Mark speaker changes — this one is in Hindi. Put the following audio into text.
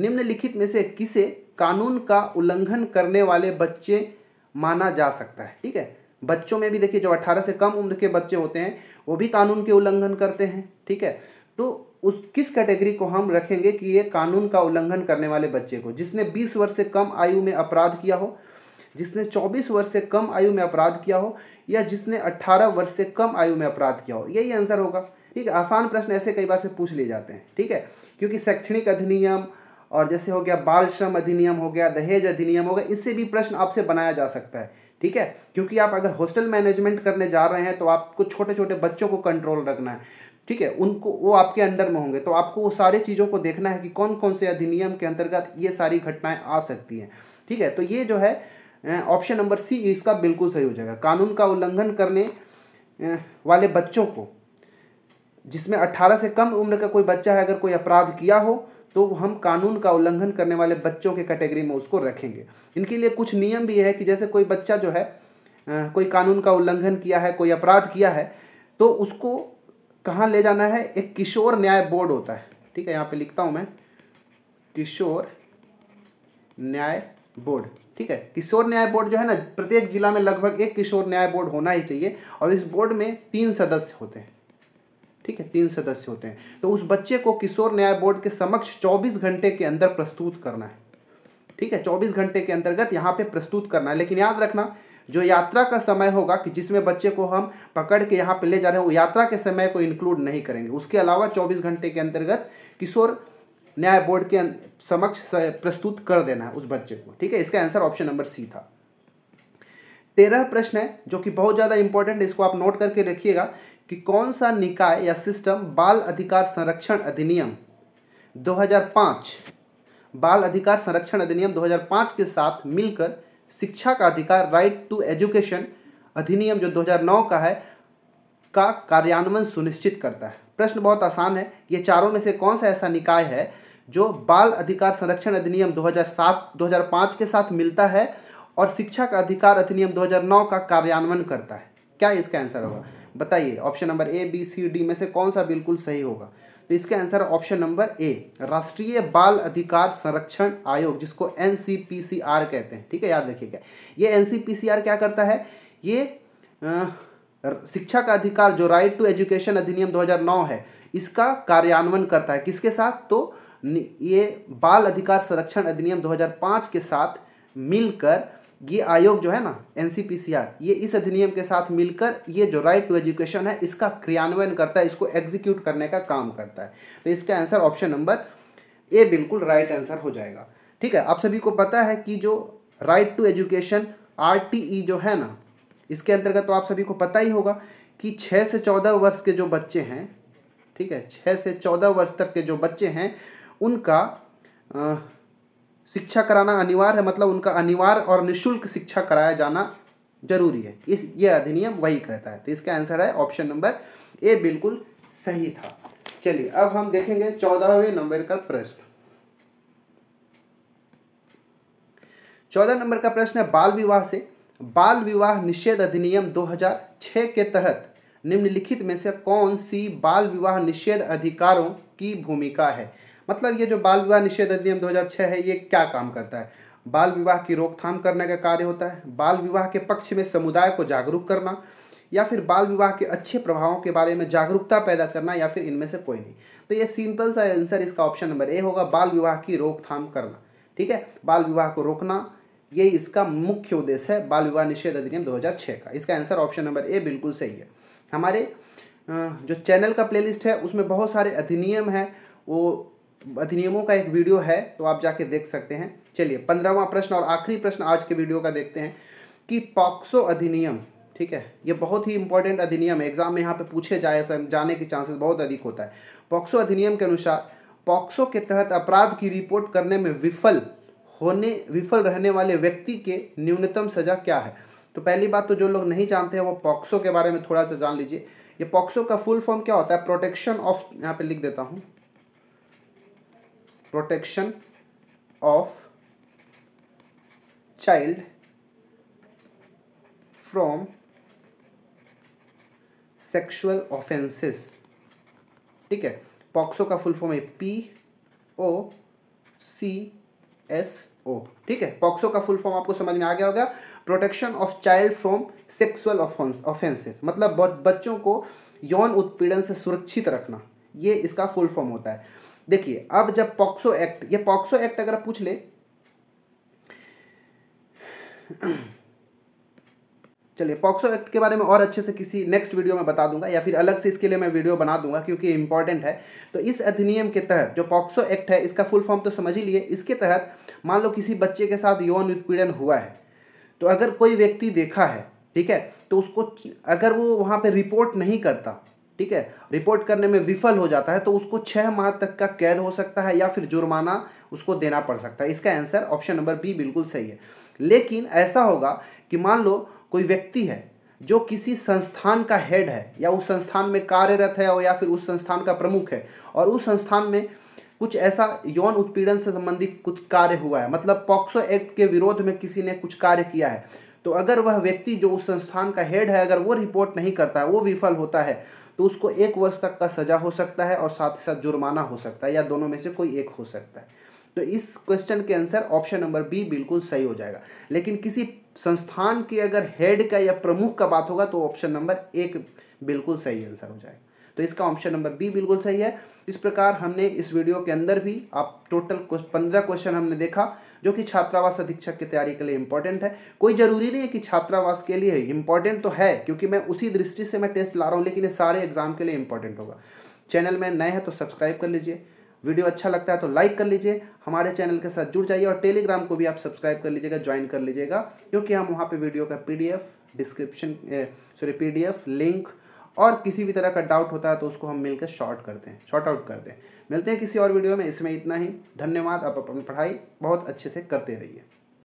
Speaker 1: निम्नलिखित में से किसे कानून का उल्लंघन करने वाले बच्चे माना जा सकता है? ठीक है, बच्चों में भी देखिए जो 18 से कम उम्र के बच्चे होते हैं वो भी कानून के उल्लंघन करते हैं। ठीक है, तो उस किस कैटेगरी को हम रखेंगे कि ये कानून का उल्लंघन करने वाले बच्चे को? जिसने 20 वर्ष से कम आयु में अपराध किया हो, जिसने 24 वर्ष से कम आयु में अपराध किया हो, या जिसने 18 वर्ष से कम आयु में अपराध किया हो, यही आंसर होगा। ठीक है, आसान प्रश्न ऐसे कई बार से पूछ लिए जाते हैं। ठीक है, क्योंकि शैक्षणिक अधिनियम और जैसे हो गया बाल श्रम अधिनियम हो गया, दहेज अधिनियम हो गया, इससे भी प्रश्न आपसे बनाया जा सकता है। ठीक है, क्योंकि आप अगर हॉस्टल मैनेजमेंट करने जा रहे हैं तो आपको छोटे छोटे बच्चों को कंट्रोल रखना है। ठीक है, उनको वो आपके अंडर में होंगे, तो आपको वो सारी चीज़ों को देखना है कि कौन कौन से अधिनियम के अंतर्गत ये सारी घटनाएं आ सकती हैं। ठीक है, तो ये जो है ऑप्शन नंबर सी इसका बिल्कुल सही हो जाएगा। कानून का उल्लंघन करने वाले बच्चों को, जिसमें 18 से कम उम्र का कोई बच्चा है, अगर कोई अपराध किया हो तो हम कानून का उल्लंघन करने वाले बच्चों के कैटेगरी में उसको रखेंगे। इनके लिए कुछ नियम भी है कि जैसे कोई बच्चा जो है कोई कानून का उल्लंघन किया है, कोई अपराध किया है, तो उसको कहाँ ले जाना है? एक किशोर न्याय बोर्ड होता है। ठीक है, यहाँ पे लिखता हूँ मैं, किशोर न्याय बोर्ड। ठीक है, किशोर न्याय बोर्ड जो है ना, प्रत्येक जिला में लगभग एक किशोर न्याय बोर्ड होना ही चाहिए, और इस बोर्ड में 3 सदस्य होते हैं। ठीक है, 3 सदस्य होते हैं। तो उस बच्चे को किशोर न्याय बोर्ड के समक्ष 24 घंटे के अंदर प्रस्तुत करना है। ठीक है, 24 घंटे के अंतर्गत यहाँ पे प्रस्तुत करना है। लेकिन याद रखना, जो यात्रा का समय होगा कि जिसमें बच्चे को हम पकड़ के यहाँ पे ले जा रहे हैं, वो यात्रा के समय को इंक्लूड नहीं करेंगे। उसके अलावा 24 घंटे के अंतर्गत किशोर न्याय बोर्ड के समक्ष प्रस्तुत कर देना है उस बच्चे को। ठीक है, इसका आंसर ऑप्शन नंबर सी था। 13 प्रश्न है जो कि बहुत ज़्यादा इंपॉर्टेंट है, इसको आप नोट करके रखिएगा कि कौन सा निकाय या सिस्टम बाल अधिकार संरक्षण अधिनियम 2005 बाल अधिकार संरक्षण अधिनियम 2005 के साथ मिलकर शिक्षा का अधिकार राइट टू एजुकेशन अधिनियम जो 2009 का है का कार्यान्वयन सुनिश्चित करता है। प्रश्न बहुत आसान है, ये चारों में से कौन सा ऐसा निकाय है जो बाल अधिकार संरक्षण अधिनियम 2005 के साथ मिलता है और शिक्षा का अधिकार अधिनियम 2009 का कार्यान्वयन करता है? क्या इसका आंसर होगा? बताइए, option number A, B, C, D में से कौन सा बिल्कुल सही होगा? तो इसका आंसर ऑप्शन नंबर ए, राष्ट्रीय बाल अधिकार संरक्षण आयोग, जिसको NCPCR कहते हैं। ठीक है, याद रखिएगा। ये NCPCR क्या करता है? ये शिक्षा का अधिकार जो राइट टू एजुकेशन अधिनियम 2009 है, इसका कार्यान्वयन करता है। किसके साथ? तो ये बाल अधिकार संरक्षण अधिनियम 2005 के साथ मिलकर ये आयोग जो है ना, NCPCR, ये इस अधिनियम के साथ मिलकर ये जो राइट टू एजुकेशन है इसका क्रियान्वयन करता है, इसको एग्जीक्यूट करने का काम करता है। तो इसका आंसर ऑप्शन नंबर ए बिल्कुल राइट आंसर हो जाएगा। ठीक है, आप सभी को पता है कि जो राइट टू एजुकेशन RTE जो है ना, इसके अंतर्गत तो आप सभी को पता ही होगा कि 6 से 14 वर्ष के जो बच्चे हैं, ठीक है, 6 से 14 वर्ष तक के जो बच्चे हैं उनका शिक्षा कराना अनिवार्य है। मतलब उनका अनिवार्य और निःशुल्क शिक्षा कराया जाना जरूरी है, ये अधिनियम वही कहता है। तो इसका आंसर है ऑप्शन नंबर ए बिल्कुल सही था। चलिए अब हम देखेंगे 14वें नंबर का प्रश्न। 14 नंबर का प्रश्न है, बाल विवाह से बाल विवाह निषेध अधिनियम 2006 के तहत निम्नलिखित में से कौन सी बाल विवाह निषेध अधिकारों की भूमिका है? मतलब ये जो बाल विवाह निषेध अधिनियम 2006 है, ये क्या काम करता है? बाल विवाह की रोकथाम करने का कार्य होता है, बाल विवाह के पक्ष में समुदाय को जागरूक करना, या फिर बाल विवाह के अच्छे प्रभावों के बारे में जागरूकता पैदा करना, या फिर इनमें से कोई नहीं। तो ये सिंपल सा आंसर इसका ऑप्शन नंबर ए होगा, बाल विवाह की रोकथाम करना। ठीक है, बाल विवाह को रोकना ये इसका मुख्य उद्देश्य है, बाल विवाह निषेध अधिनियम 2006 का। इसका आंसर ऑप्शन नंबर ए बिल्कुल सही है। हमारे जो चैनल का प्लेलिस्ट है उसमें बहुत सारे अधिनियम हैं, वो अधिनियमों का एक वीडियो है, तो आप जाके देख सकते हैं। चलिए 15वां प्रश्न और आखिरी प्रश्न आज के वीडियो का देखते हैं कि पॉक्सो अधिनियम, ठीक है, ये बहुत ही इंपॉर्टेंट अधिनियम है, एग्जाम में यहाँ पे पूछे जाने के चांसेस बहुत अधिक होता है। पॉक्सो अधिनियम के अनुसार पॉक्सो के तहत अपराध की रिपोर्ट करने में विफल रहने वाले व्यक्ति के न्यूनतम सजा क्या है? तो पहली बात तो जो लोग नहीं जानते हैं वो पॉक्सो के बारे में थोड़ा सा जान लीजिए। ये पॉक्सो का फुल फॉर्म क्या होता है? प्रोटेक्शन ऑफ, यहाँ पे लिख देता हूँ, protection of child from sexual offences. ठीक है, पॉक्सो का फुल फॉर्म है POCSO POCSO, ठीक है। पॉक्सो का फुल फॉर्म आपको समझ में आ गया होगा, protection of child from sexual offences, मतलब बच्चों को यौन उत्पीड़न से सुरक्षित रखना, ये इसका फुल फॉर्म होता है। देखिए अब जब पॉक्सो एक्ट, ये पॉक्सो एक्ट अगर पूछ ले, चलिए पॉक्सो एक्ट के बारे में और अच्छे से किसी नेक्स्ट वीडियो में बता दूंगा, या फिर अलग से इसके लिए मैं वीडियो बना दूंगा क्योंकि इंपॉर्टेंट है। तो इस अधिनियम के तहत जो पॉक्सो एक्ट है, इसका फुल फॉर्म तो समझ ही लिए, इसके तहत मान लो किसी बच्चे के साथ यौन उत्पीड़न हुआ है, तो अगर कोई व्यक्ति देखा है, ठीक है, तो उसको अगर वो वहाँ पे रिपोर्ट नहीं करता, ठीक है, रिपोर्ट करने में विफल हो जाता है, तो उसको 6 माह तक का कैद हो सकता है या फिर जुर्माना उसको देना पड़ सकता है। इसका आंसर ऑप्शन नंबर बी बिल्कुल सही है। लेकिन ऐसा होगा कि मान लो कोई व्यक्ति है जो किसी संस्थान का हेड है या उस संस्थान में कार्यरत है या फिर उस संस्थान का प्रमुख है, और उस संस्थान में कुछ ऐसा यौन उत्पीड़न से संबंधित कुछ कार्य हुआ है, मतलब पॉक्सो एक्ट के विरोध में किसी ने कुछ कार्य किया है, तो अगर वह व्यक्ति जो उस संस्थान का हेड है अगर वो रिपोर्ट नहीं करता है, वो विफल होता है, तो उसको 1 वर्ष तक का सजा हो सकता है और साथ ही साथ जुर्माना हो सकता है, या दोनों में से कोई एक हो सकता है। तो इस क्वेश्चन के आंसर ऑप्शन नंबर बी बिल्कुल सही हो जाएगा। लेकिन किसी संस्थान के अगर हेड का या प्रमुख का बात होगा तो ऑप्शन नंबर 1 बिल्कुल सही आंसर हो जाएगा। तो इसका ऑप्शन नंबर बी बिल्कुल सही है। इस प्रकार हमने इस वीडियो के अंदर भी आप टोटल 15 क्वेश्चन हमने देखा जो कि छात्रावास अधीक्षक की तैयारी के लिए इंपॉर्टेंट है। कोई जरूरी नहीं है कि छात्रावास के लिए, इंपॉर्टेंट तो है क्योंकि मैं उसी दृष्टि से मैं टेस्ट ला रहा हूँ, लेकिन ये सारे एग्जाम के लिए इंपॉर्टेंट होगा। चैनल में नए हैं तो सब्सक्राइब कर लीजिए, वीडियो अच्छा लगता है तो लाइक कर लीजिए, हमारे चैनल के साथ जुड़ जाइए, और टेलीग्राम को भी आप सब्सक्राइब कर लीजिएगा, ज्वाइन कर लीजिएगा, क्योंकि हम वहाँ पे वीडियो का PDF लिंक और किसी भी तरह का डाउट होता है तो उसको हम मिलकर शॉर्ट आउट करते हैं। मिलते हैं किसी और वीडियो में, इसमें इतना ही। धन्यवाद। आप अपनी पढ़ाई बहुत अच्छे से करते रहिए।